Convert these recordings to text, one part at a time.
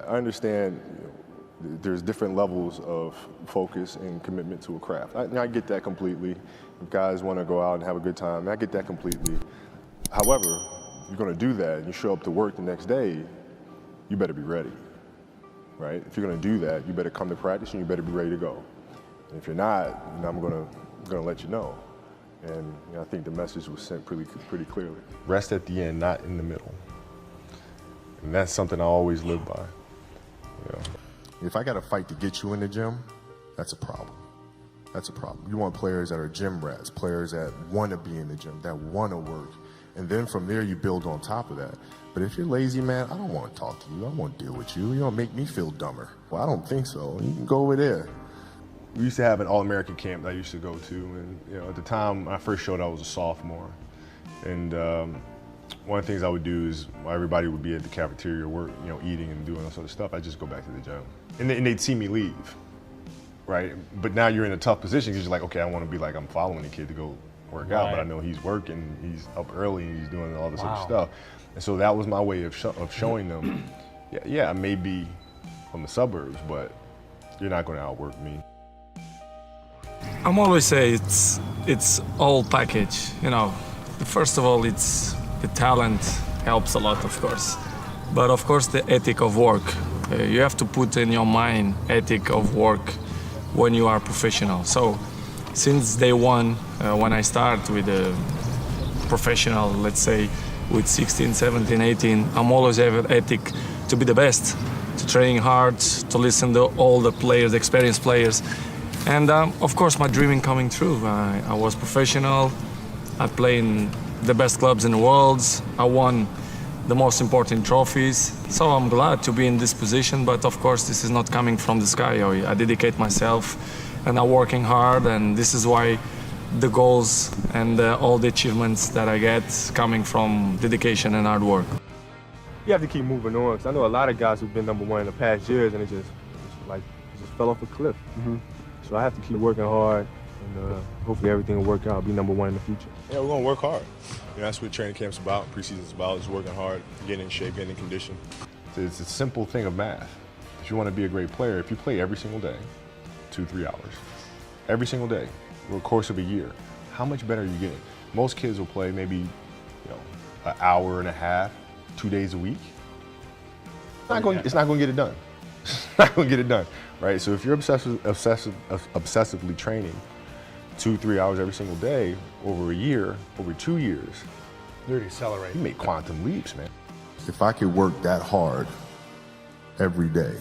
I understand there's different levels of focus and commitment to a craft. I get that completely. If guys want to go out and have a good time, I get that completely. However, if you're going to do that and you show up to work the next day, you better be ready, right? If you're going to do that, you better come to practice and you better be ready to go. And if you're not, I'm going to let you know. And I think the message was sent pretty clearly. Rest at the end, not in the middle. And that's something I always live by. If I got to fight to get you in the gym, that's a problem. That's a problem. You want players that are gym rats, players that want to be in the gym, that want to work. And then from there, you build on top of that. But if you're lazy, man, I don't want to talk to you. I don't want to deal with you. You don't make me feel dumber. Well, I don't think so. You can go over there. We used to have an All-American camp that I used to go to. And at the time, when I first showed up, I was a sophomore. And one of the things I would do is while everybody would be at the cafeteria, work, eating and doing all sort of stuff, I'd just go back to the gym. And they'd see me leave, right? But now you're in a tough position because you're like, okay, I want to be like, I'm following the kid to go work out, but I know he's working, he's up early, and he's doing all this other stuff. And so that was my way of showing them, yeah, I may be from the suburbs, but you're not going to outwork me. I'm always say it's all package, First of all, it's the talent helps a lot, of course. But of course, the ethic of work. You have to put in your mind ethic of work when you are professional. So since day one, when I start with a professional, let's say with 16, 17, 18, I'm always have an ethic to be the best, to train hard, to listen to all the players, the experienced players. And of course, my dreaming coming true. I was professional. I played in the best clubs in the world. I won the most important trophies. So I'm glad to be in this position, but of course this is not coming from the sky. I dedicate myself and I'm working hard, and this is why the goals and all the achievements that I get coming from dedication and hard work. You have to keep moving on, because I know a lot of guys who've been number one in the past years and it just fell off a cliff. So I have to keep working hard, and hopefully everything will work out. I'll be number one in the future. Yeah, we're gonna work hard. That's what training camp's about, preseason's about, is working hard, getting in shape, getting in condition. It's a simple thing of math. If you want to be a great player, if you play every single day, 2-3 hours, every single day, over the course of a year, how much better are you getting? Most kids will play maybe, an hour and a half, 2 days a week. It's not going to get it done. It's not going to get it done, right? So if you're obsessively training 2-3 hours every single day over a year, over 2 years, you're accelerating. You make quantum leaps, man. If I could work that hard every day,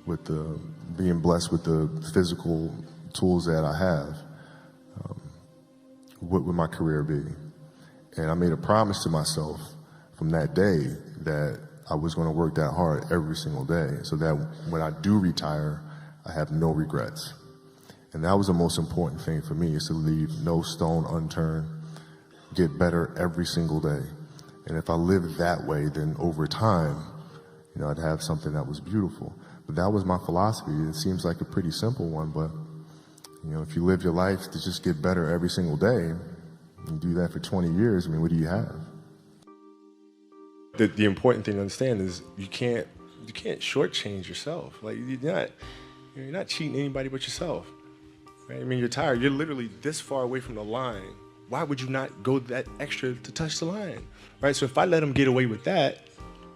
with being blessed with the physical tools that I have, what would my career be? And I made a promise to myself from that day that I was going to work that hard every single day, so that when I do retire, I have no regrets. And that was the most important thing for me, is to leave no stone unturned, get better every single day. And if I lived that way, then over time, I'd have something that was beautiful. But that was my philosophy. It seems like a pretty simple one, but if you live your life to just get better every single day, and do that for 20 years, what do you have? The important thing to understand is you can't shortchange yourself. Like you're not cheating anybody but yourself. Right? You're tired. You're literally this far away from the line. Why would you not go that extra to touch the line? Right? So if I let him get away with that,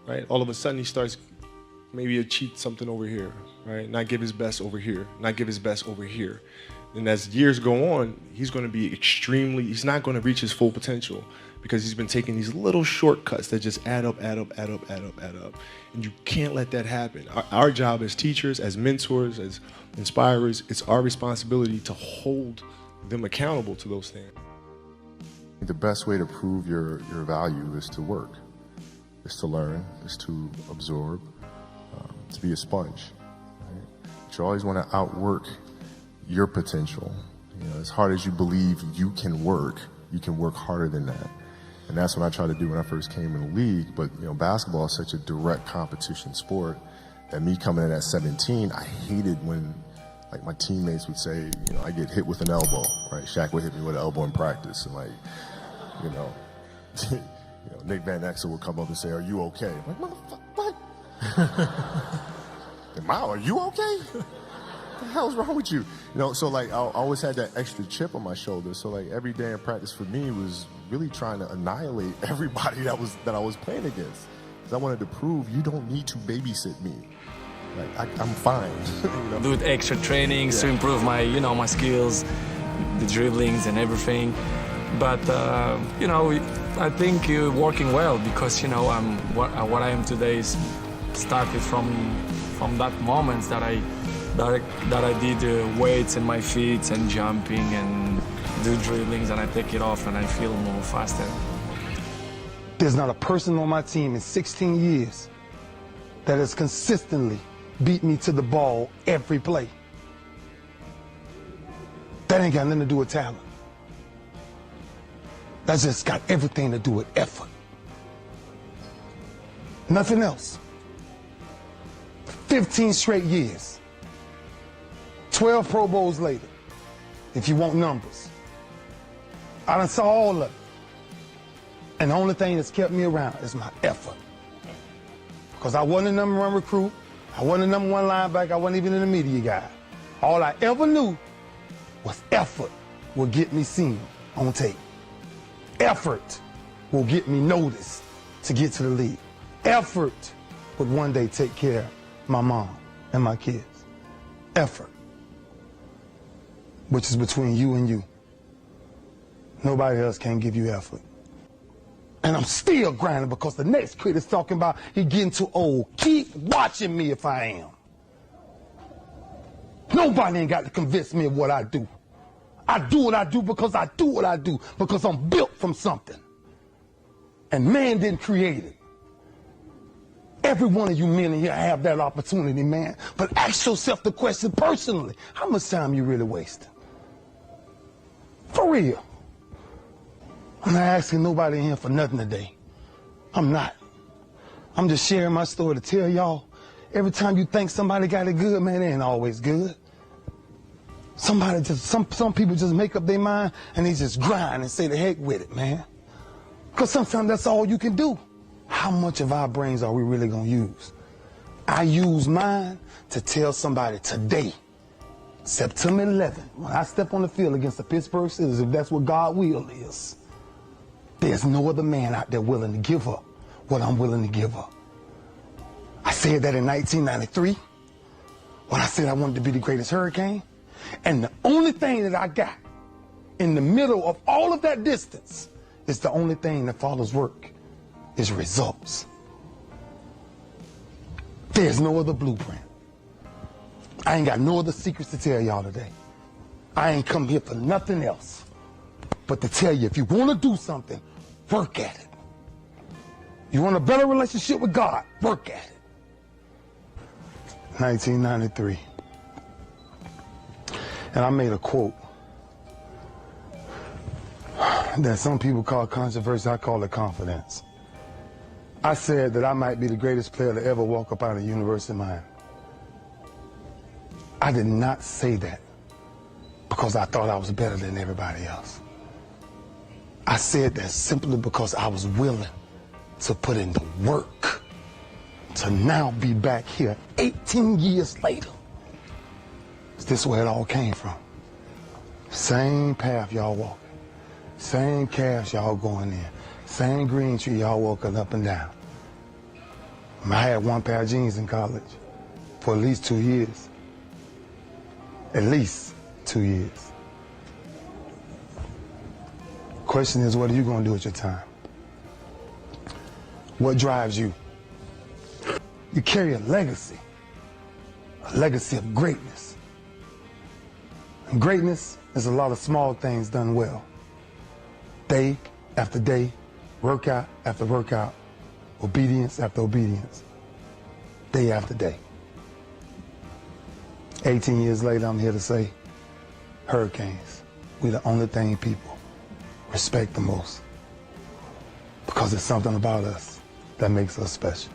right, all of a sudden he starts maybe to cheat something over here, right? Not give his best over here, not give his best over here. And as years go on, he's going to be he's not going to reach his full potential, because he's been taking these little shortcuts that just add up. And you can't let that happen. Our job as teachers, as mentors, as inspirers, it's our responsibility to hold them accountable to those things. The best way to prove your value is to work, is to learn, is to absorb, to be a sponge. Right? But you always want to outwork your potential. As hard as you believe you can work harder than that. And that's what I tried to do when I first came in the league. But basketball is such a direct competition sport that me coming in at 17, I hated when my teammates would say, I get hit with an elbow, right? Shaq would hit me with an elbow in practice, and Nick Van Exel would come up and say, "Are you okay?" I'm like, motherfucker, what? Are you okay? What the hell's wrong with you? So like I always had that extra chip on my shoulder. So like every day in practice for me was really trying to annihilate everybody that I was playing against. Because I wanted to prove you don't need to babysit me. Like I'm fine. Do extra trainings to improve my, my skills, the dribblings and everything. But I think you're working well because what I am today is started from that moment that I did weights in my feet and jumping and do dribblings, and I take it off and I feel more faster. There's not a person on my team in 16 years that has consistently beat me to the ball every play. That ain't got nothing to do with talent. That's just got everything to do with effort. Nothing else. 15 straight years. 12 Pro Bowls later, if you want numbers. I done saw all of it. And the only thing that's kept me around is my effort. Because I wasn't the number one recruit. I wasn't the number one linebacker. I wasn't even in the media guy. All I ever knew was effort will get me seen on tape. Effort will get me noticed to get to the league. Effort would one day take care of my mom and my kids. Effort. Which is between you and you. Nobody else can give you effort. And I'm still grinding because the next kid is talking about he getting too old. Keep watching me if I am. Nobody ain't got to convince me of what I do. I do what I do because I do what I do, because I'm built from something. And man didn't create it. Every one of you men in here have that opportunity, man. But ask yourself the question personally, how much time you really wasting? For real. I'm not asking nobody in here for nothing today. I'm not. I'm just sharing my story to tell y'all, every time you think somebody got it good, man, it ain't always good. Some people just make up their mind and they just grind and say the heck with it, man. Because sometimes that's all you can do. How much of our brains are we really going to use? I use mine to tell somebody today, September 11th, when I step on the field against the Pittsburgh Steelers, if that's what God's will is, there's no other man out there willing to give up what I'm willing to give up. I said that in 1993 when I said I wanted to be the greatest Hurricane. And the only thing that I got in the middle of all of that distance is the only thing that follows work is results. There's no other blueprint. I ain't got no other secrets to tell y'all today. I ain't come here for nothing else but to tell you, if you want to do something, work at it. You want a better relationship with God, work at it. 1993. And I made a quote that some people call controversy, I call it confidence. I said that I might be the greatest player to ever walk up out of the University of Miami. I did not say that because I thought I was better than everybody else. I said that simply because I was willing to put in the work to now be back here 18 years later. This is where it all came from. Same path y'all walking. Same calves y'all going in. Same green tree y'all walking up and down. I had one pair of jeans in college for at least 2 years. At least 2 years. Question is, what are you going to do with your time? What drives you? You carry a legacy of greatness. And greatness is a lot of small things done well. Day after day, workout after workout, obedience after obedience, day after day. 18 years later, I'm here to say, Hurricanes, we the only thing people respect the most, because it's something about us that makes us special.